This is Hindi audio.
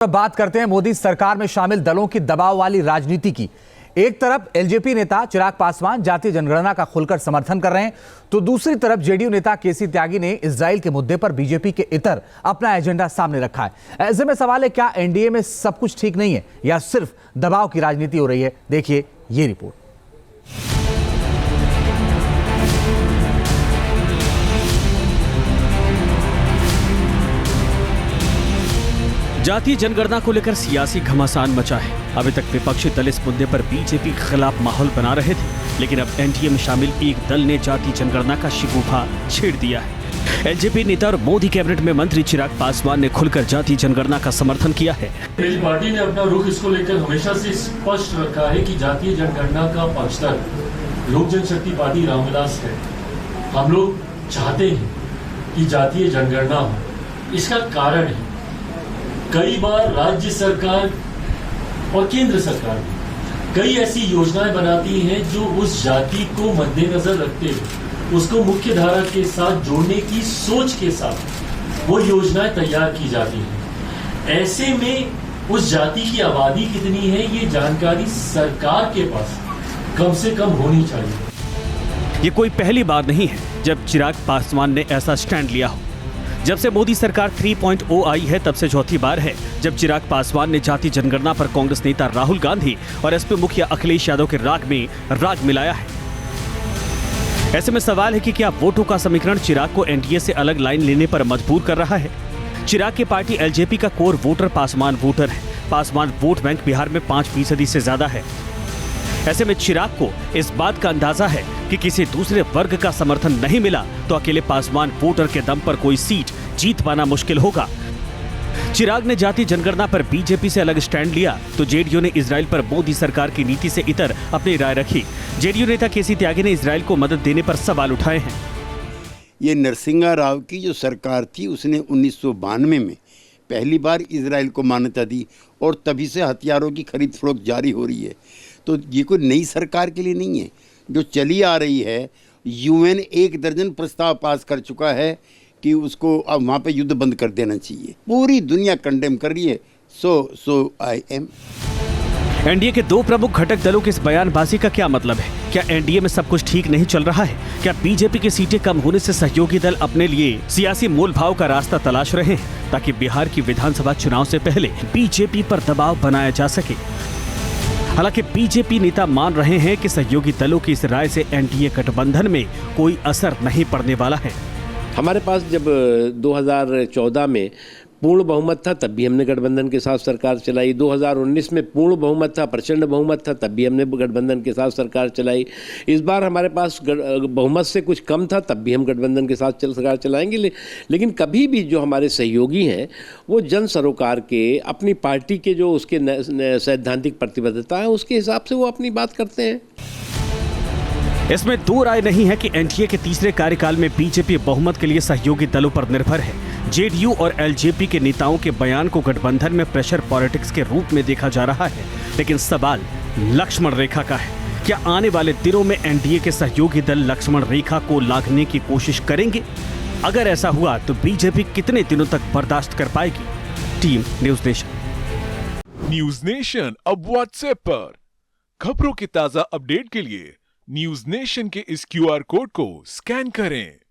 बात करते हैं मोदी सरकार में शामिल दलों की दबाव वाली राजनीति की। एक तरफ एलजेपी नेता चिराग पासवान जातीय जनगणना का खुलकर समर्थन कर रहे हैं, तो दूसरी तरफ जेडीयू नेता केसी त्यागी ने इजराइल के मुद्दे पर बीजेपी के इतर अपना एजेंडा सामने रखा है। ऐसे में सवाल है, क्या एनडीए में सब कुछ ठीक नहीं है या सिर्फ दबाव की राजनीति हो रही है? देखिए ये रिपोर्ट। जातीय जनगणना को लेकर सियासी घमासान मचा है। अभी तक विपक्षी दल इस मुद्दे पर बीजेपी के खिलाफ माहौल बना रहे थे, लेकिन अब एनडीए में शामिल एक दल ने जातीय जनगणना का शिगुफा छेड़ दिया है। एलजेपी नेता और मोदी कैबिनेट में मंत्री चिराग पासवान ने खुलकर जातीय जनगणना का समर्थन किया है। मेरी पार्टी ने अपना रुख इसको लेकर हमेशा से स्पष्ट रखा है कि जातीय जनगणना का पक्षधर लोक जनशक्ति पार्टी रामविलास है। हम लोग चाहते हैं कि जातीय जनगणना हो। इसका कारण है, कई बार राज्य सरकार और केंद्र सरकार भी कई ऐसी योजनाएं बनाती हैं जो उस जाति को मद्देनजर रखते हुए उसको मुख्य धारा के साथ जोड़ने की सोच के साथ वो योजनाएं तैयार की जाती हैं। ऐसे में उस जाति की आबादी कितनी है, ये जानकारी सरकार के पास कम से कम होनी चाहिए। ये कोई पहली बार नहीं है जब चिराग पासवान ने ऐसा स्टैंड लिया हो। जब से मोदी सरकार 3.0 आई है, तब से चौथी बार है जब चिराग पासवान ने जातीय जनगणना पर कांग्रेस नेता राहुल गांधी और एसपी मुखिया अखिलेश यादव के राग में राग मिलाया है। ऐसे में सवाल है कि क्या वोटों का समीकरण चिराग को एनडीए से अलग लाइन लेने पर मजबूर कर रहा है? चिराग की पार्टी एलजेपी का कोर वोटर पासवान वोटर है। पासवान वोट बैंक बिहार में 5% से ज्यादा है। ऐसे में चिराग को इस बात का अंदाजा है कि किसी दूसरे वर्ग का समर्थन नहीं मिला तो अकेले पासवान वोटर के दम पर कोई सीट जीत पाना मुश्किल होगा। चिराग ने जातीय जनगणना पर बीजेपी से अलग स्टैंड लिया तो जेडीयू ने इजराइल पर मोदी सरकार की नीति से इतर अपनी राय रखी। जेडीयू नेता केसी त्यागी ने इजराइल को मदद देने पर सवाल उठाए हैं। ये नरसिंहा राव की जो सरकार थी, उसने 1992 में पहली बार इजराइल को मान्यता दी और तभी से हथियारों की खरीद फरोख्त जारी हो रही है। तो ये कोई नई सरकार के लिए नहीं है जो चली आ रही है। यूएन 1 दर्जन प्रस्ताव पास कर चुका है कि उसको अब वहाँ पे युद्ध बंद कर देना चाहिए। पूरी दुनिया कंडेम कर रही है। सो आई एम। एनडीए के दो प्रमुख घटक दलों की इस बयानबाजी का क्या मतलब है? क्या एनडीए में सब कुछ ठीक नहीं चल रहा है? क्या बीजेपी की सीटें कम होने से सहयोगी दल अपने लिए सियासी मोल भाव का रास्ता तलाश रहे हैं ताकि बिहार की विधानसभा चुनाव से पहले बीजेपी पर दबाव बनाया जा सके? हालांकि बीजेपी नेता मान रहे हैं कि सहयोगी दलों की इस राय से एनडीए गठबंधन में कोई असर नहीं पड़ने वाला है। हमारे पास जब 2014 में पूर्ण बहुमत था, तब भी हमने गठबंधन के साथ सरकार चलाई। 2019 में पूर्ण बहुमत था, प्रचंड बहुमत था, तब भी हमने गठबंधन के साथ सरकार चलाई। इस बार हमारे पास बहुमत से कुछ कम था, तब भी हम गठबंधन के साथ सरकार चलाएंगे। लेकिन कभी भी जो हमारे सहयोगी हैं वो जन सरोकार के, अपनी पार्टी के जो उसके सैद्धांतिक प्रतिबद्धता है उसके हिसाब से वो अपनी बात करते हैं। इसमें दो राय नहीं है कि एनडीए के तीसरे कार्यकाल में बीजेपी बहुमत के लिए सहयोगी दलों पर निर्भर है। जेडीयू और एलजेपी के नेताओं के बयान को गठबंधन में प्रेशर पॉलिटिक्स के रूप में देखा जा रहा है, लेकिन सवाल लक्ष्मण रेखा का है। क्या आने वाले दिनों में एनडीए के सहयोगी दल लक्ष्मण रेखा को लांघने की कोशिश करेंगे? अगर ऐसा हुआ तो बीजेपी कितने दिनों तक बर्दाश्त कर पाएगी? Team news nation. News nation अब व्हाट्सएप पर खबरों की ताजा अपडेट के लिए न्यूज नेशन के इस क्यूआर कोड को स्कैन करें।